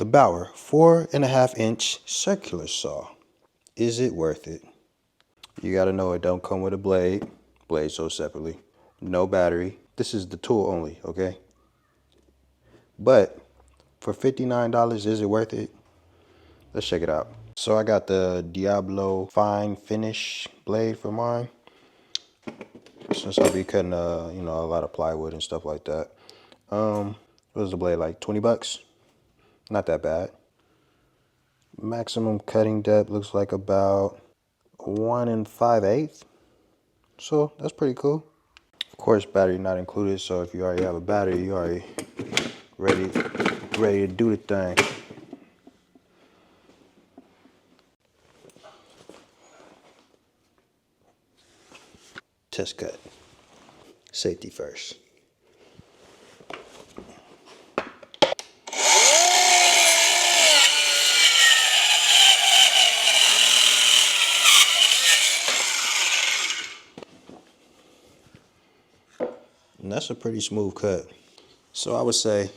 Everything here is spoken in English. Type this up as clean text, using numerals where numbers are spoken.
The Bauer 4.5-inch circular saw. Is it worth it? You gotta know it don't come with a blade. Blade sold separately. No battery. This is the tool only, okay? But for $59, is it worth it? Let's check it out. So I got the Diablo fine finish blade for mine, since I'll be cutting a lot of plywood and stuff like that. What was the blade, like 20 bucks? Not that bad. Maximum cutting depth looks like about 1 5/8. So that's pretty cool. Of course, battery not included, so if you already have a battery, you already ready to do the thing. Test cut. Safety first. And that's a pretty smooth cut. So I would say